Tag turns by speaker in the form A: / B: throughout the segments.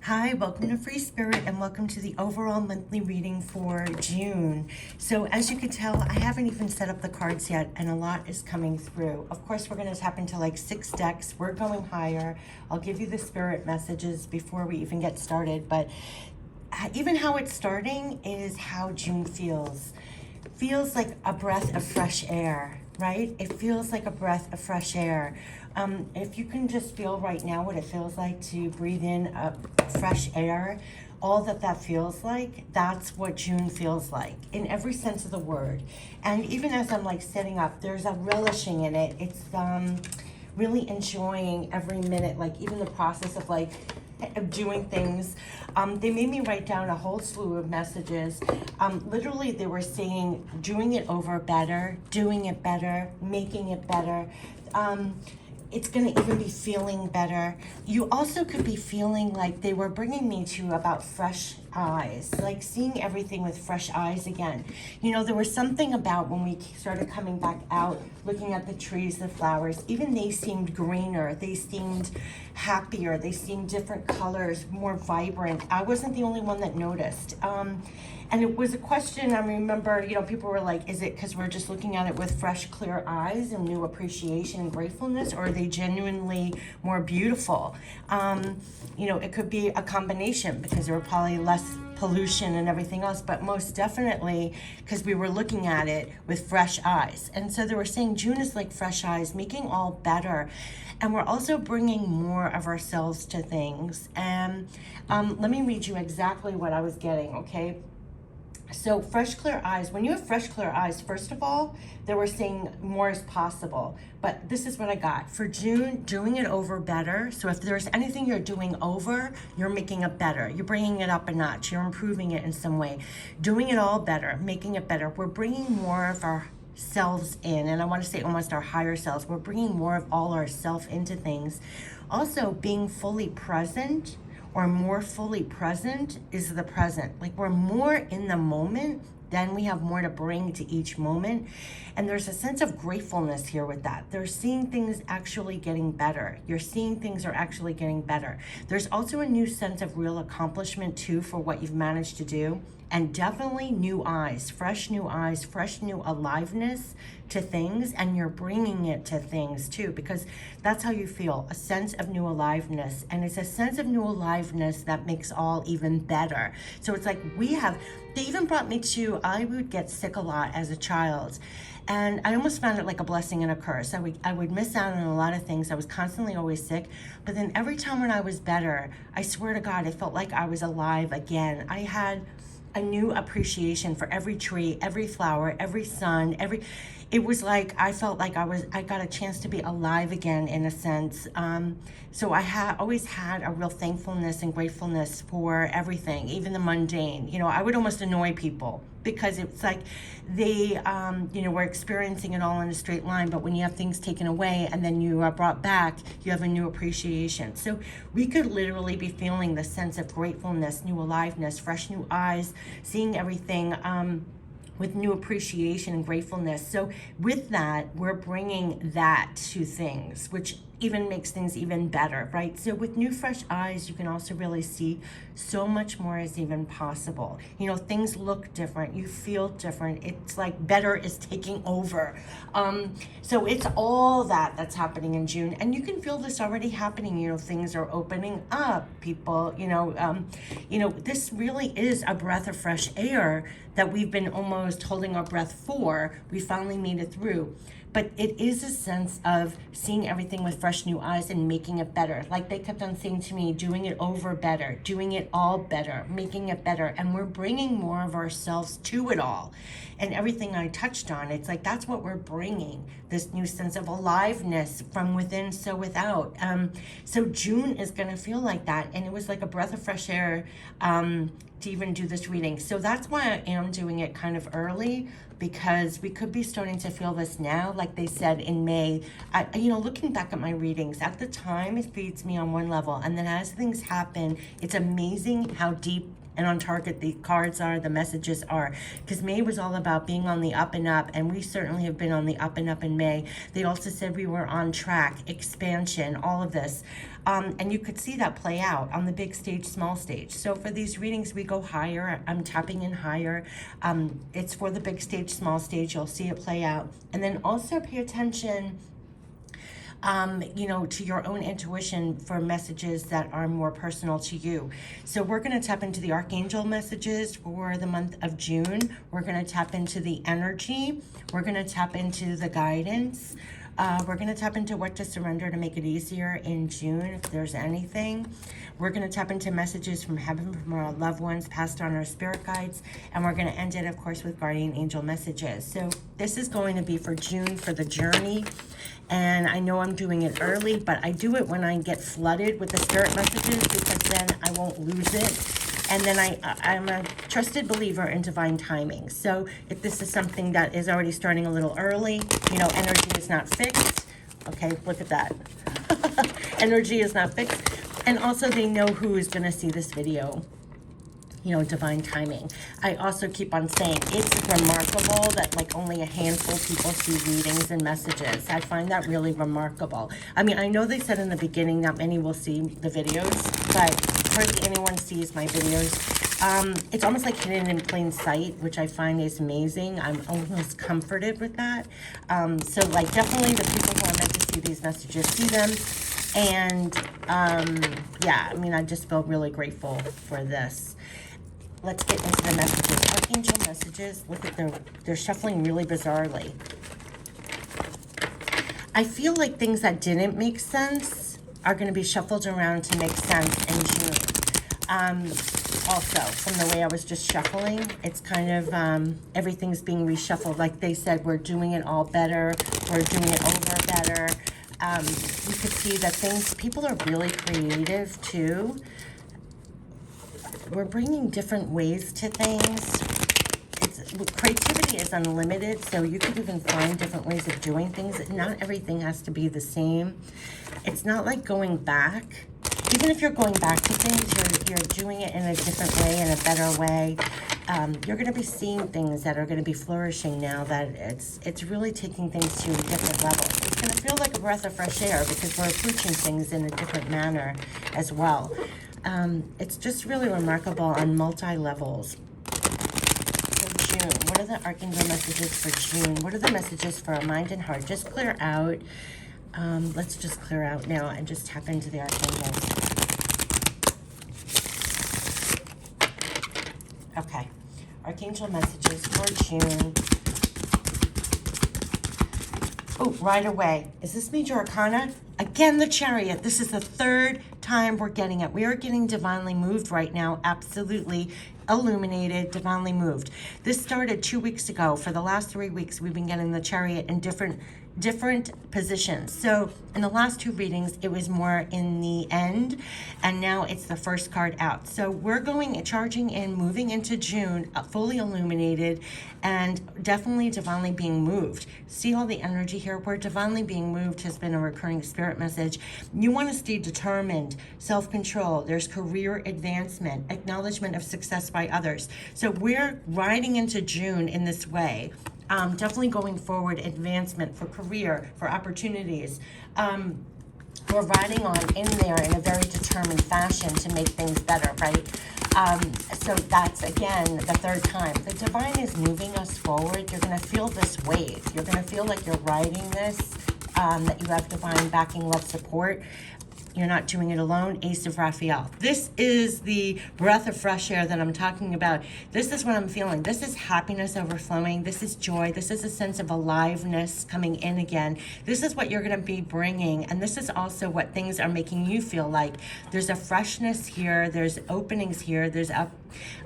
A: Hi, welcome to Free Spirit and welcome to the overall monthly reading for June. So as you can tell, I haven't even set up the cards yet and a lot is coming through. Of course, we're going to tap into like 6 decks. We're going higher. I'll give you the spirit messages before we even get started, but even how it's starting is how June feels. Feels like a breath of fresh air, right? It feels like a breath of fresh air. If you can just feel right now what it feels like to breathe in fresh air, all that feels like, that's what June feels like in every sense of the word. And even as I'm like setting up, there's a relishing in it. It's really enjoying every minute, like even the process of like doing things. They made me write down a whole slew of messages. Literally they were saying doing it over better, doing it better, making it better. It's going to even be feeling better. You also could be feeling like they were bringing me to about fresh eyes, like seeing everything with fresh eyes again. You know, there was something about when we started coming back out, looking at the trees, the flowers, even they seemed greener, they seemed happier, they seemed different colors, more vibrant. I wasn't the only one that noticed. And it was a question, I remember, you know, people were like, is it because we're just looking at it with fresh, clear eyes and new appreciation and gratefulness, or are they genuinely more beautiful? You know, it could be a combination because there were probably less pollution and everything else, but most definitely because we were looking at it with fresh eyes. And so they were saying June is like fresh eyes, making all better. And we're also bringing more of ourselves to things. And let me read you exactly what I was getting, okay? So fresh, clear eyes. When you have fresh, clear eyes, first of all, they were saying more is possible. But this is what I got. For June, doing it over better. So if there's anything you're doing over, you're making it better. You're bringing it up a notch. You're improving it in some way. Doing it all better, making it better. We're bringing more of our selves in, and I want to say almost our higher selves. We're bringing more of all ourself into things. Also, being fully present or more fully present is the present. Like we're more in the moment, then we have more to bring to each moment. And there's a sense of gratefulness here with that. They're seeing things actually getting better. You're seeing things are actually getting better. There's also a new sense of real accomplishment too for what you've managed to do. And definitely new eyes, fresh new aliveness to things, and you're bringing it to things too, because that's how you feel, a sense of new aliveness. And it's a sense of new aliveness that makes all even better. So it's like they even brought me to, I would get sick a lot as a child. And I almost found it like a blessing and a curse. I would miss out on a lot of things. I was constantly always sick. But then every time when I was better, I swear to God, I felt like I was alive again. I had a new appreciation for every tree, every flower, every sun, it was like I felt like I got a chance to be alive again in a sense. So I always had a real thankfulness and gratefulness for everything, even the mundane. You know, I would almost annoy people because it's like they, you know, were experiencing it all in a straight line, but when you have things taken away and then you are brought back, you have a new appreciation. So we could literally be feeling the sense of gratefulness, new aliveness, fresh new eyes, seeing everything with new appreciation and gratefulness. So with that, we're bringing that to things, which even makes things even better, right? So with new fresh eyes, you can also really see so much more is even possible. You know, things look different, you feel different. It's like better is taking over. So it's all that's happening in June, and you can feel this already happening. You know, things are opening up, people, you know, this really is a breath of fresh air that we've been almost holding our breath for. We finally made it through. But it is a sense of seeing everything with fresh new eyes and making it better. Like they kept on saying to me, doing it over better, doing it all better, making it better. And we're bringing more of ourselves to it all. And everything I touched on, it's like that's what we're bringing, this new sense of aliveness from within, so without. So June is going to feel like that. And it was like a breath of fresh air to even do this reading. So that's why I am doing it kind of early, because we could be starting to feel this now, like they said in May. You know, looking back at my readings, at the time it feeds me on one level, and then as things happen, it's amazing how deep and on target the cards are, the messages are. Because May was all about being on the up and up, and we certainly have been on the up and up in May. They also said we were on track, expansion, all of this. And you could see that play out on the big stage, small stage. So for these readings, we go higher. I'm tapping in higher. It's for the big stage, small stage. You'll see it play out. And then also pay attention to your own intuition for messages that are more personal to you. So we're going to tap into the Archangel messages for the month of June. We're going to tap into the energy. We're going to tap into the guidance. We're going to tap into what to surrender to make it easier in June, if there's anything. We're going to tap into messages from heaven, from our loved ones, passed on our spirit guides. And we're going to end it, of course, with guardian angel messages. So this is going to be for June, for the journey. And I know I'm doing it early, but I do it when I get flooded with the spirit messages, because then I won't lose it. And then I'm a trusted believer in divine timing. So if this is something that is already starting a little early, energy is not fixed. Okay, look at that. Energy is not fixed. And also they know who is going to see this video. Divine timing. I also keep on saying it's remarkable that like only a handful of people see readings and messages. I find that really remarkable. I mean, I know they said in the beginning not many will see the videos, but hardly anyone sees my videos. It's almost like hidden in plain sight, which I find is amazing. I'm almost comforted with that. So like definitely the people who are meant to see these messages see them. And yeah, I mean, I just feel really grateful for this. Let's get into the messages. Archangel messages. Look at they're shuffling really bizarrely. I feel like things that didn't make sense are going to be shuffled around to make sense in June. Also, from the way I was just shuffling, it's kind of everything's being reshuffled. Like they said, we're doing it all better. We're doing it over better. You could see that people are really creative too. We're bringing different ways to things. Creativity is unlimited, so you could even find different ways of doing things. Not everything has to be the same. It's not like going back. Even if you're going back to things, you're doing it in a different way, in a better way. You're going to be seeing things that are going to be flourishing now that it's really taking things to a different level. It's going to feel like a breath of fresh air because we're approaching things in a different manner as well. It's just really remarkable on multi-levels. So June, what are the Archangel messages for June? What are the messages for our mind and heart? Just clear out. Let's just clear out now and just tap into the Archangels. Okay. Archangel messages for June. Oh, right away. Is this Major Arcana? Again, the Chariot. This is the third time we're getting it. We are getting divinely moved right now. Absolutely illuminated, divinely moved. This started 2 weeks ago. For the last 3 weeks, we've been getting the Chariot in different positions. So in the last 2 readings, it was more in the end, and now it's the first card out. So we're charging in, moving into June, fully illuminated, and definitely divinely being moved. See all the energy here? Where divinely being moved has been a recurring spirit message. You want to stay determined, self-control. There's career advancement, acknowledgement of success by others. So we're riding into June in this way. Definitely going forward, advancement for career, for opportunities. We're riding on in there in a very determined fashion to make things better, right? So that's, again, the third time. The divine is moving us forward. You're going to feel this wave. You're going to feel like you're riding this, that you have divine backing, love, support. You're not doing it alone. Ace of Raphael. This is the breath of fresh air that I'm talking about. This is what I'm feeling. This is happiness overflowing. This is joy. This is a sense of aliveness coming in again. This is what you're going to be bringing. And this is also what things are making you feel like. There's a freshness here. There's openings here. There's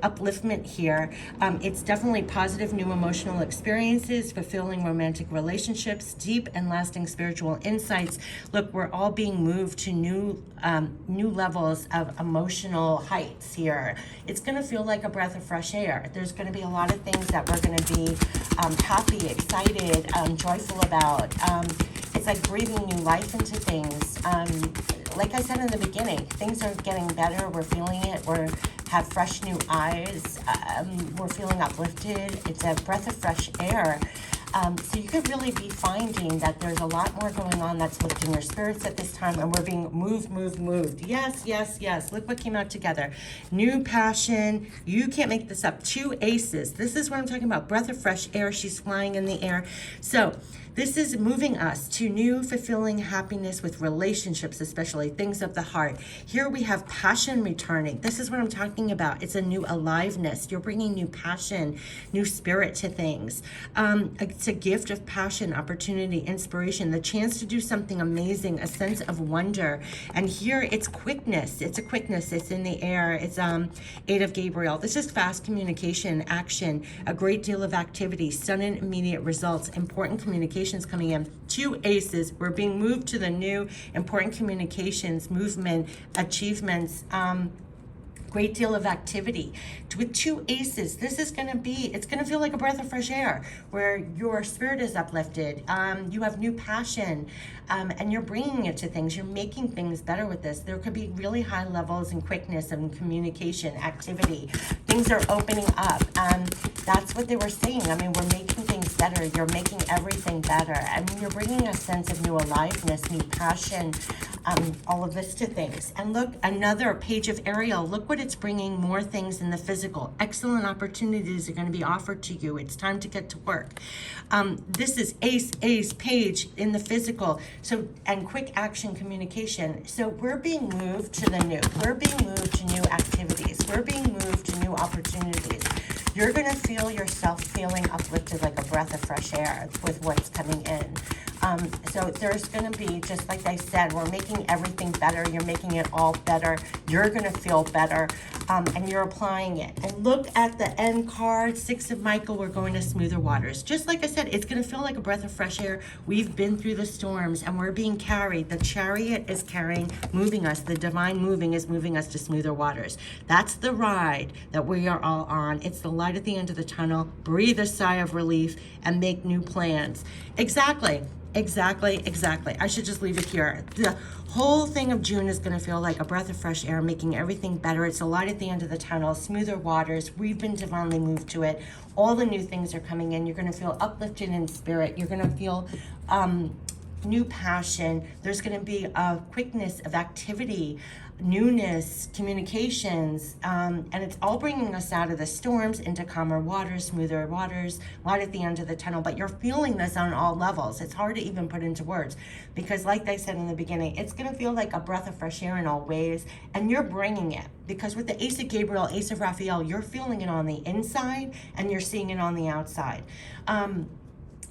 A: upliftment here. It's definitely positive new emotional experiences, fulfilling romantic relationships, deep and lasting spiritual insights. Look, we're all being moved to new levels of emotional heights here. It's going to feel like a breath of fresh air. There's going to be a lot of things that we're going to be happy, excited, joyful about. It's like breathing new life into things. Like I said in the beginning, things are getting better. We're feeling it. We're have fresh new eyes. We're feeling uplifted. It's a breath of fresh air. So you could really be finding that there's a lot more going on that's lifting your spirits at this time, and we're being moved. Yes, yes, yes. Look what came out together. New passion. You can't make this up. 2 aces. This is what I'm talking about. Breath of fresh air. She's flying in the air. So this is moving us to new, fulfilling happiness with relationships, especially things of the heart. Here we have passion returning. This is what I'm talking about. It's a new aliveness. You're bringing new passion, new spirit to things. It's a gift of passion, opportunity, inspiration, the chance to do something amazing, a sense of wonder. And here it's quickness. It's a quickness. It's in the air. It's 8 of Gabriel. This is fast communication, action, a great deal of activity, sudden immediate results, important communications coming in. 2 aces. We're being moved to the new, important communications, movement, achievements, great deal of activity. With 2 aces, this is going to be, it's going to feel like a breath of fresh air where your spirit is uplifted. You have new passion, and you're bringing it to things. You're making things better with this. There could be really high levels and quickness and communication activity. Things are opening up. That's what they were saying. I mean, we're making things better. You're making everything better. And you're bringing a sense of new aliveness, new passion, all of this to things. And look, another page of Ariel. Look what it's bringing, more things in the physical. Excellent opportunities are going to be offered to you. It's time to get to work. This is ace, page in the physical. So, and quick action communication. So we're being moved to the new. We're being moved to new activities. We're being moved to new opportunities. You're going to feel yourself feeling uplifted like a breath of fresh air with what's coming in. So there's going to be, just like I said, we're making everything better. You're making it all better. You're going to feel better, and you're applying it. And look at the end card, 6 of Michael. We're going to smoother waters. Just like I said, it's going to feel like a breath of fresh air. We've been through the storms, and we're being carried. The chariot is moving us. The divine moving is moving us to smoother waters. That's the ride that we are all on. It's the light at the end of the tunnel. Breathe a sigh of relief and make new plans. Exactly. I should just leave it here. The whole thing of June is going to feel like a breath of fresh air, making everything better. It's a light at the end of the tunnel, smoother waters. We've been divinely moved to it. All the new things are coming in. You're going to feel uplifted in spirit. You're going to feel new passion. There's going to be a quickness of activity, newness, communications, and it's all bringing us out of the storms into calmer waters, smoother waters, light at the end of the tunnel. But you're feeling this on all levels. It's hard to even put into words because, like I said in the beginning, it's going to feel like a breath of fresh air in all ways, and you're bringing it because with the Ace of Gabriel, Ace of Raphael, you're feeling it on the inside and you're seeing it on the outside.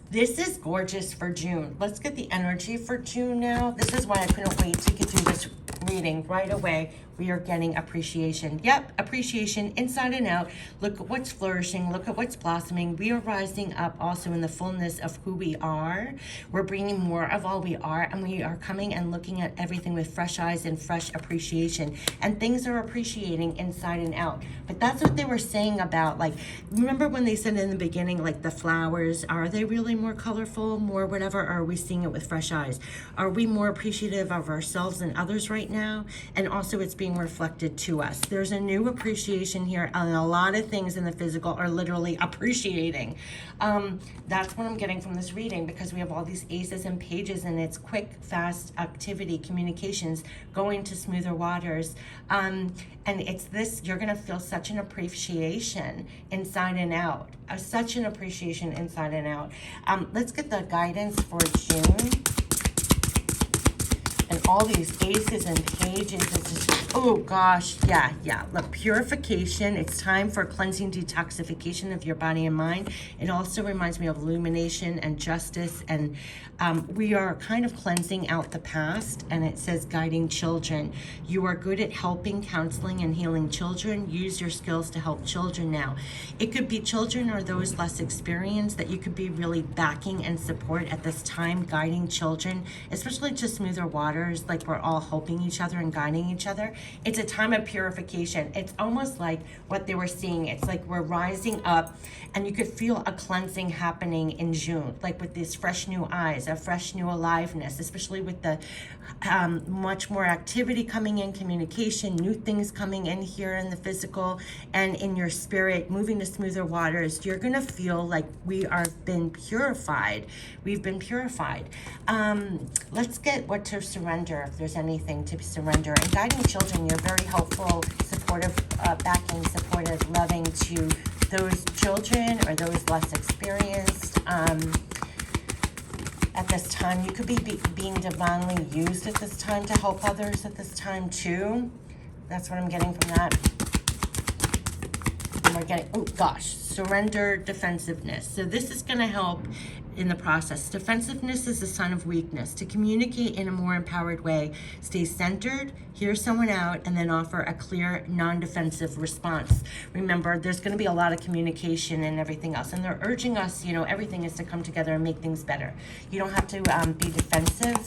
A: This is gorgeous for June. Let's get the energy for June now. This is why I couldn't wait to get through this reading right away. We are getting appreciation. Yep, appreciation inside and out. Look at what's flourishing. Look at what's blossoming. We are rising up also in the fullness of who we are. We're bringing more of all we are, and we are coming and looking at everything with fresh eyes and fresh appreciation. And things are appreciating inside and out. But that's what they were saying about, like, remember when they said in the beginning, like, the flowers, are they really more colorful, more whatever, or are we seeing it with fresh eyes? Are we more appreciative of ourselves and others right now? And also it's being reflected to us. There's a new appreciation here, and a lot of things in the physical are literally appreciating. That's what I'm getting from this reading, because we have all these aces and pages, and it's quick, fast activity, communications, going to smoother waters. And it's this, you're going to feel such an appreciation inside and out, such an appreciation inside and out. Let's get the guidance for June. And all these aces and pages, it's just, oh gosh, yeah. Look, purification. It's time for cleansing, detoxification of your body and mind. It also reminds me of illumination and justice. And we are kind of cleansing out the past. And it says guiding children. You are good at helping, counseling, and healing children. Use your skills to help children now. It could be children or those less experienced that you could be really backing and support at this time, guiding children, especially to smoother waters. just like we're all helping each other and guiding each other. It's a time of purification. It's almost like what they were seeing. It's like we're rising up, and you could feel a cleansing happening in June, like with these fresh new eyes, a fresh new aliveness, especially with the much more activity coming in, communication, new things coming in here in the physical and in your spirit, moving to smoother waters. You're going to feel like we are been purified. We've been purified. Let's get what to surrender, if there's anything to surrender. And guiding children, you're very helpful, supportive, backing, supportive, loving to those children or those less experienced. At this time, you could be being divinely used at this time to help others at this time too. That's what I'm getting from that. And we're getting, oh gosh, surrender, defensiveness. So this is going to help in the process. Defensiveness is a sign of weakness. To communicate in a more empowered way, stay centered, hear someone out, and then offer a clear, non-defensive response. Remember, there's going to be a lot of communication and everything else, and they're urging us, you know, everything is to come together and make things better. You don't have to be defensive.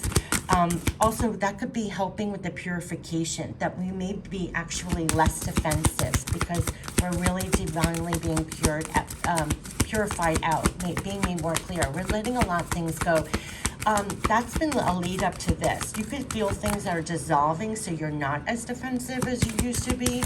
A: Also, that could be helping with the purification, that we may be actually less defensive because we're really divinely being purified out, being made more clear. We're letting a lot of things go. That's been a lead up to this. You could feel things that are dissolving, so you're not as defensive as you used to be,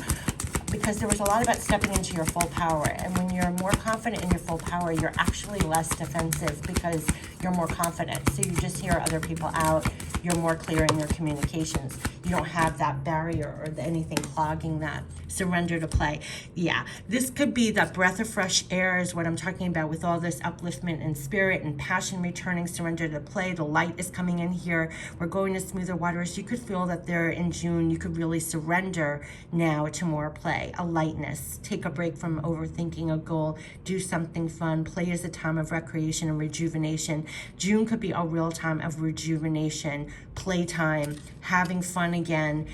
A: because there was a lot about stepping into your full power. And when you're more confident in your full power, you're actually less defensive because you're more confident. So you just hear other people out. You're more clear in your communications. You don't have that barrier or anything clogging that. Surrender to play. Yeah, this could be that breath of fresh air is what I'm talking about with all this upliftment and spirit and passion returning, surrender to play. The light is coming in here. We're going to smoother waters. You could feel that there in June, you could really surrender now to more play, a lightness. Take a break from overthinking a goal. Do something fun. Play is a time of recreation and rejuvenation. June could be a real time of rejuvenation, playtime, having fun again,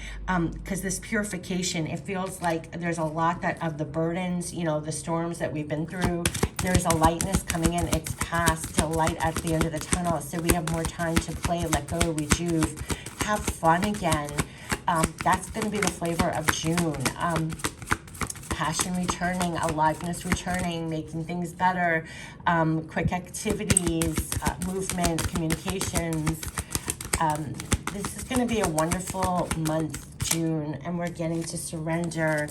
A: because this purification, it feels like there's a lot that of the burdens, you know, the storms that we've been through. There's a lightness coming in. It's past, a light at the end of the tunnel. So we have more time to play, let go, rejuve, have fun again. That's going to be the flavor of June. Passion returning, aliveness returning, making things better, quick activities, movement, communications. This is going to be a wonderful month, June, and we're getting to surrender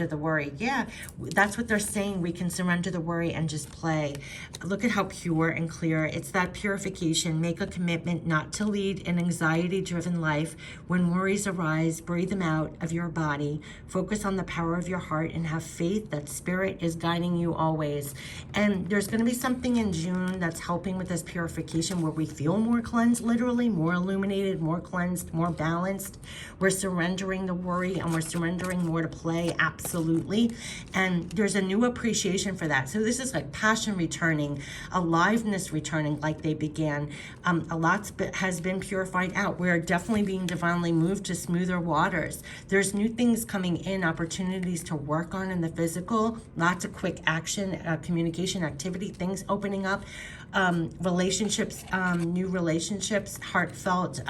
A: the worry. Yeah, that's what they're saying. We can surrender the worry and just play. Look at how pure and clear. It's that purification. Make a commitment not to lead an anxiety-driven life. When worries arise, breathe them out of your body. Focus on the power of your heart and have faith that spirit is guiding you always. And there's going to be something in June that's helping with this purification where we feel more cleansed, literally, more illuminated, more cleansed, more balanced. We're surrendering the worry and we're surrendering more to play. Absolutely. And there's a new appreciation for that. So this is like passion returning, aliveness returning like they began. A lot has been purified out. We're definitely being divinely moved to smoother waters. There's new things coming in, opportunities to work on in the physical, lots of quick action, communication, activity, things opening up, relationships, new relationships, heartfelt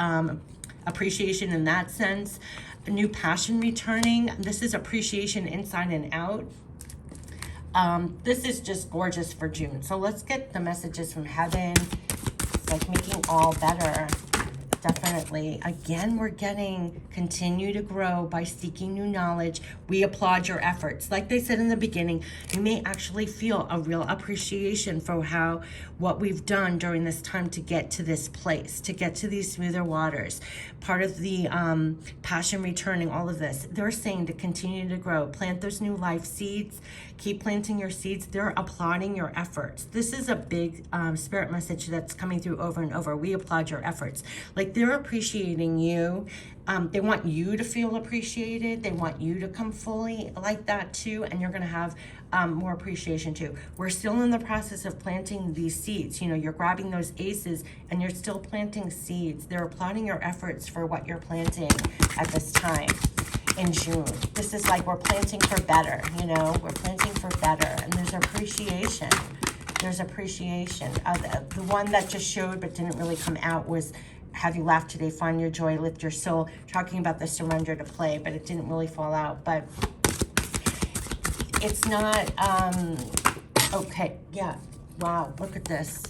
A: appreciation in that sense. A new passion returning. This is appreciation inside and out. This is just gorgeous for June. So let's get the messages from heaven. It's like making all better. Definitely. Again, we're getting continue to grow by seeking new knowledge. We applaud your efforts. Like they said in the beginning, you may actually feel a real appreciation for what we've done during this time to get to this place, to get to these smoother waters. Part of the passion returning, all of this. They're saying to continue to grow, plant those new life seeds, keep planting your seeds. They're applauding your efforts. This is a big spirit message that's coming through over and over. We applaud your efforts. Like they're appreciating you. They want you to feel appreciated. They want you to come fully like that too. And you're going to have more appreciation too. We're still in the process of planting these seeds. You know, you're grabbing those aces and you're still planting seeds. They're applauding your efforts for what you're planting at this time in June. This is like we're planting for better, you know, we're planting for better. And there's appreciation. There's appreciation. The one that just showed but didn't really come out was have you laugh today, find your joy, lift your soul, talking about the surrender to play, but it didn't really fall out. But it's not, okay, yeah, wow, look at this.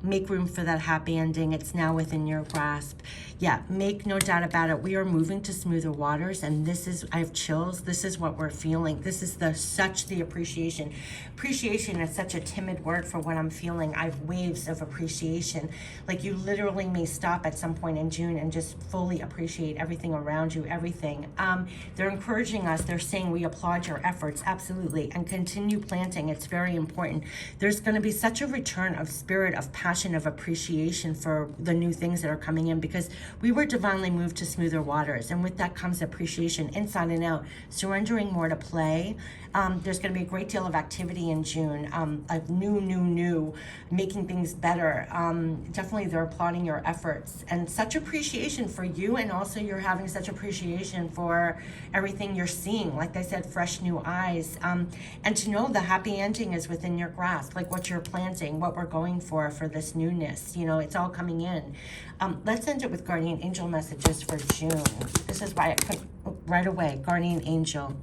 A: Make room for that happy ending. It's now within your grasp. Yeah, make no doubt about it. We are moving to smoother waters, and this is, I have chills. This is what we're feeling. This is such the appreciation. Appreciation is such a timid word for what I'm feeling. I have waves of appreciation. Like, you literally may stop at some point in June and just fully appreciate everything around you, everything. They're encouraging us. They're saying we applaud your efforts, absolutely, and continue planting. It's very important. There's going to be such a return of spirit, of passion, of appreciation for the new things that are coming in, because we were divinely moved to smoother waters, and with that comes appreciation inside and out, surrendering more to play. There's going to be a great deal of activity in June, like new, making things better. Definitely they're applauding your efforts, and such appreciation for you, and also you're having such appreciation for everything you're seeing. Like I said, fresh new eyes, and to know the happy ending is within your grasp, like what you're planting, what we're going for this newness. You know, it's all coming in. Let's end it with guardian angel messages for June. This is why I put right away, guardian angel.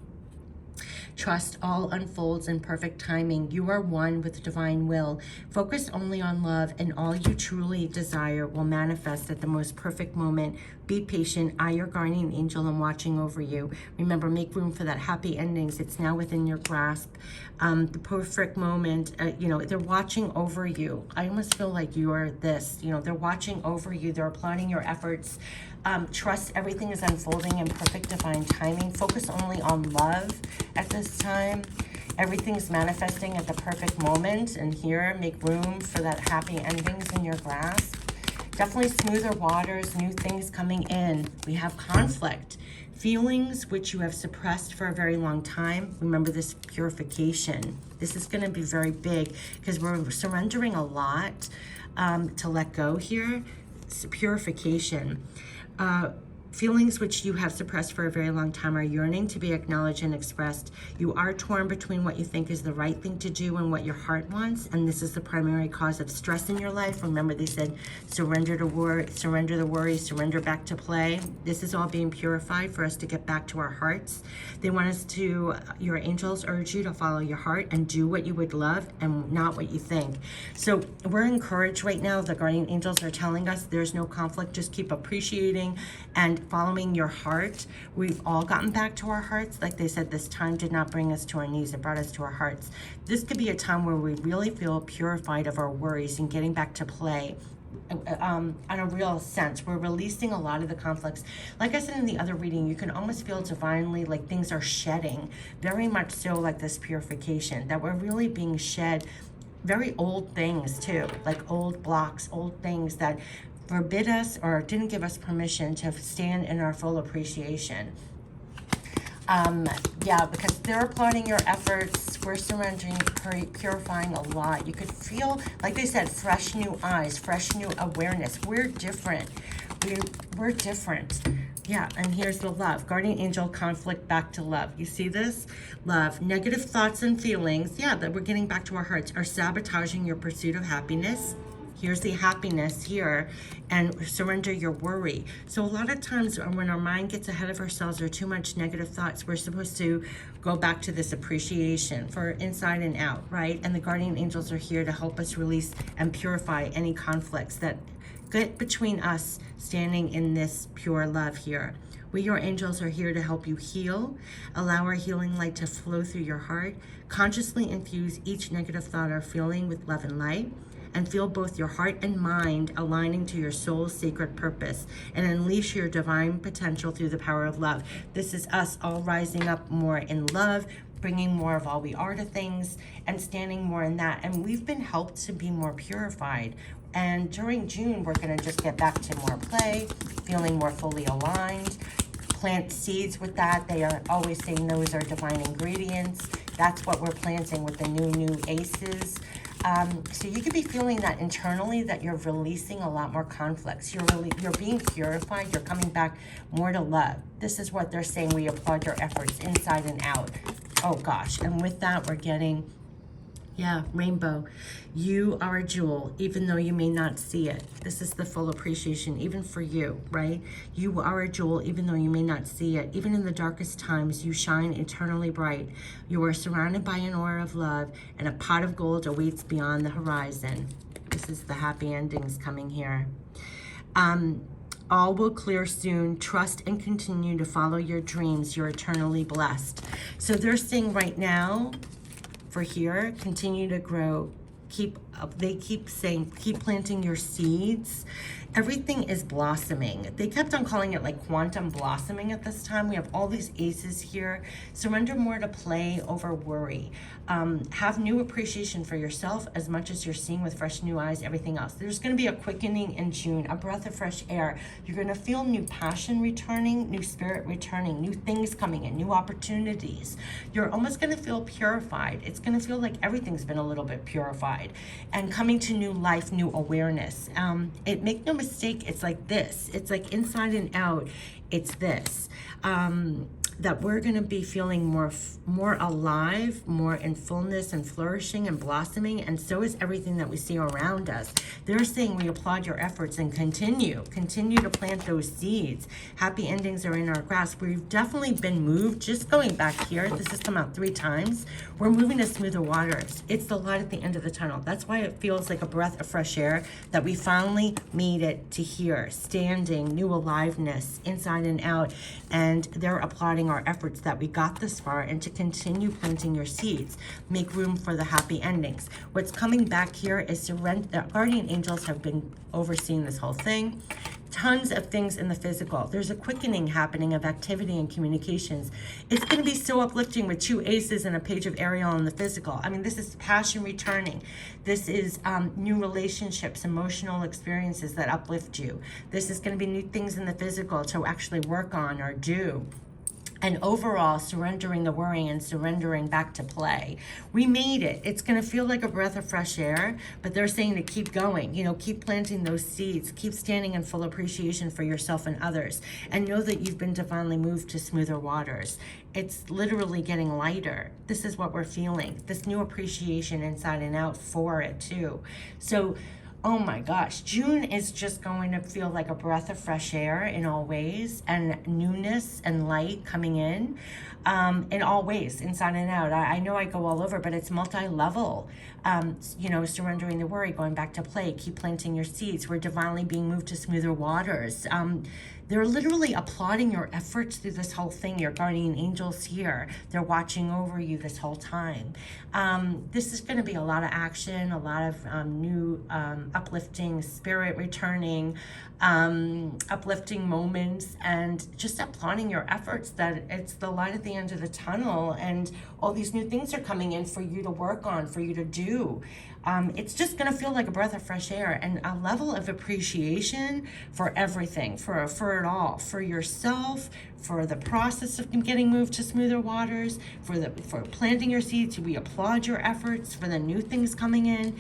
A: Trust all unfolds in perfect timing. You are one with divine will. Focus only on love, and all you truly desire will manifest at the most perfect moment. Be patient. I, your guardian angel, am watching over you. Remember, make room for that happy endings. It's now within your grasp. The perfect moment, you know, they're watching over you. I almost feel like you are this, you know, they're watching over you. They're applauding your efforts. Trust everything is unfolding in perfect divine timing. Focus only on love at this time. Everything's manifesting at the perfect moment. And here, make room for that happy endings in your grasp. Definitely smoother waters, new things coming in. We have conflict. Feelings which you have suppressed for a very long time. Remember this purification. This is going to be very big because we're surrendering a lot to let go here. It's purification. Feelings which you have suppressed for a very long time are yearning to be acknowledged and expressed. You are torn between what you think is the right thing to do and what your heart wants, and this is the primary cause of stress in your life. Remember, they said surrender to worry, surrender the worry, surrender back to play. This is all being purified for us to get back to our hearts. They want us to, your angels urge you to follow your heart and do what you would love and not what you think. So we're encouraged right now. The guardian angels are telling us there's no conflict. Just keep appreciating and following your heart. We've all gotten back to our hearts. Like they said, this time did not bring us to our knees. It brought us to our hearts. This could be a time where we really feel purified of our worries and getting back to play. On a real sense, we're releasing a lot of the conflicts. Like I said in the other reading, you can almost feel divinely like things are shedding, very much so, like this purification, that we're really being shed. Very old things too, like old blocks, old things that forbid us or didn't give us permission to stand in our full appreciation. Yeah, because they're applauding your efforts. We're surrendering, purifying a lot. You could feel, like they said, fresh new eyes, fresh new awareness. We're different. We're different. Yeah, and here's the love. Guardian angel, conflict, back to love. You see this? Love. Negative thoughts and feelings, yeah, that we're getting back to our hearts, are sabotaging your pursuit of happiness. Here's the happiness here, and surrender your worry. So a lot of times when our mind gets ahead of ourselves or too much negative thoughts, we're supposed to go back to this appreciation for inside and out, right? And the guardian angels are here to help us release and purify any conflicts that get between us standing in this pure love here. We, your angels, are here to help you heal. Allow our healing light to flow through your heart. Consciously infuse each negative thought or feeling with love and light, and feel both your heart and mind aligning to your soul's sacred purpose, and unleash your divine potential through the power of love. This is us all rising up more in love, bringing more of all we are to things, and standing more in that. And we've been helped to be more purified. And during June, we're going to just get back to more play, feeling more fully aligned. Plant seeds with that. They are always saying those are divine ingredients. That's what we're planting with the new aces. So you could be feeling that internally, that you're releasing a lot more conflicts. You're being purified. You're coming back more to love. This is what they're saying. We applaud your efforts inside and out. Oh gosh. And with that, we're getting Yeah, rainbow. You are a jewel, even though you may not see it. This is the full appreciation, even for you, right? You are a jewel, even though you may not see it. Even in the darkest times, you shine eternally bright. You are surrounded by an aura of love, and a pot of gold awaits beyond the horizon. This is the happy endings coming here. All will clear soon. Trust and continue to follow your dreams. You're eternally blessed. So they're saying right now, for here, continue to grow. They keep saying, keep planting your seeds. Everything is blossoming. They kept on calling it like quantum blossoming at this time. We have all these aces here. Surrender more to play over worry. Have new appreciation for yourself as much as you're seeing with fresh new eyes, everything else. There's going to be a quickening in June, a breath of fresh air. You're going to feel new passion returning, new spirit returning, new things coming in, new opportunities. You're almost going to feel purified. It's going to feel like everything's been a little bit purified and coming to new life, new awareness. Make no mistake, it's like this. It's like inside and out, it's this. That we're going to be feeling more alive, more in fullness and flourishing and blossoming, and so is everything that we see around us. They're saying we applaud your efforts and continue to plant those seeds. Happy endings are in our grasp. We've definitely been moved. Just going back here, this has come out 3 times. We're moving to smoother waters. It's the light at the end of the tunnel. That's why it feels like a breath of fresh air that we finally made it to here, standing, new aliveness inside and out, and they're applauding our efforts that we got this far and to continue planting your seeds. Make room for the happy endings. What's coming back here is surrender. Guardian angels have been overseeing this whole thing. Tons of things in the physical. There's a quickening happening of activity and communications. It's going to be so uplifting with 2 aces and a page of Ariel in the physical. I mean, this is passion returning. This is new relationships, emotional experiences that uplift you. This is going to be new things in the physical to actually work on or do. And overall, surrendering the worrying and surrendering back to play. We made it. It's going to feel like a breath of fresh air, but they're saying to keep going, keep planting those seeds, keep standing in full appreciation for yourself and others, and know that you've been divinely moved to smoother waters. It's literally getting lighter. This is what we're feeling, this new appreciation inside and out for it too. So, oh my gosh, June is just going to feel like a breath of fresh air in all ways, and newness and light coming in all ways, inside and out. I know I go all over, but it's multi-level. Surrendering the worry, going back to play, keep planting your seeds. We're divinely being moved to smoother waters. They're literally applauding your efforts through this whole thing. Your guardian angels here. They're watching over you this whole time. This is going to be a lot of action, a lot of new uplifting spirit returning, uplifting moments, and just applauding your efforts that it's the light at the end of the tunnel, and all these new things are coming in for you to work on, for you to do. It's just going to feel like a breath of fresh air and a level of appreciation for everything, for it all, for yourself, for the process of getting moved to smoother waters, for planting your seeds. We applaud your efforts for the new things coming in.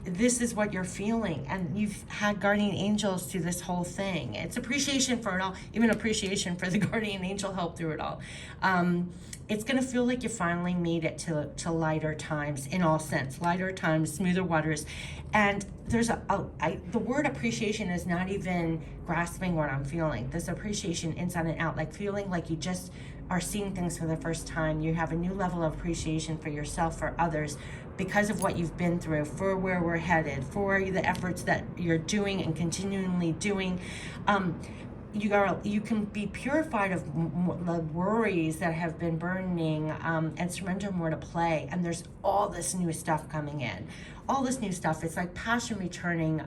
A: This is what you're feeling, and you've had guardian angels through this whole thing. It's appreciation for it all, even appreciation for the guardian angel help through it all. It's going to feel like you finally made it to lighter times in all sense, lighter times, smoother waters. And there's the word appreciation is not even grasping what I'm feeling. This appreciation inside and out, like feeling like you just are seeing things for the first time. You have a new level of appreciation for yourself, for others, because of what you've been through, for where we're headed, for the efforts that you're doing and continually doing. You can be purified of the worries that have been burning, and surrender more to play. And there's all this new stuff coming in. All this new stuff. It's like passion returning,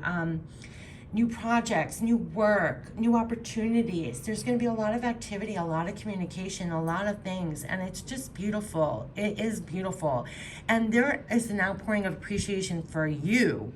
A: new projects, new work, new opportunities. There's going to be a lot of activity, a lot of communication, a lot of things. And it's just beautiful. It is beautiful. And there is an outpouring of appreciation for you.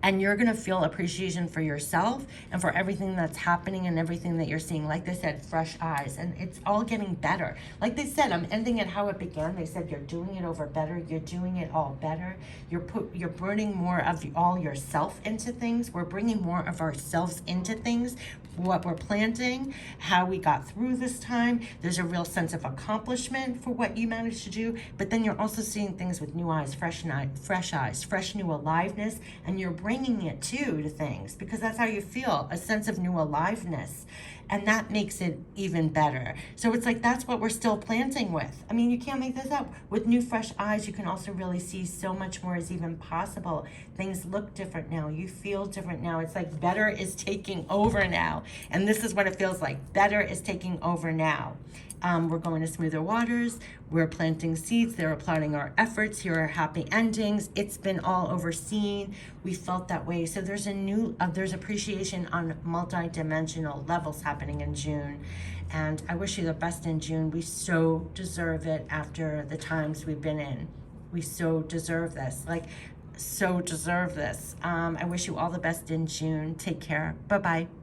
A: and you're gonna feel appreciation for yourself and for everything that's happening and everything that you're seeing. Like they said, fresh eyes, and it's all getting better. Like they said, I'm ending it how it began. They said you're doing it over better. You're doing it all better. You're burning more of all yourself into things. We're bringing more of ourselves into things. What we're planting, how we got through this time. There's a real sense of accomplishment for what you managed to do, but then you're also seeing things with new eyes, fresh eyes, fresh new aliveness, and you're bringing it too to things because that's how you feel, a sense of new aliveness. And that makes it even better. So it's like that's what we're still planting with. I mean, you can't make this up. With new fresh eyes, you can also really see so much more is even possible. Things look different now. You feel different now. It's like better is taking over now. And this is what it feels like. Better is taking over now. We're going to smoother waters. We're planting seeds. They're applauding our efforts. Here are happy endings. It's been all overseen. We felt that way. So there's there's appreciation on multi-dimensional levels happening in June. And I wish you the best in June. We so deserve it after the times we've been in. We so deserve this. So deserve this. I wish you all the best in June. Take care. Bye-bye.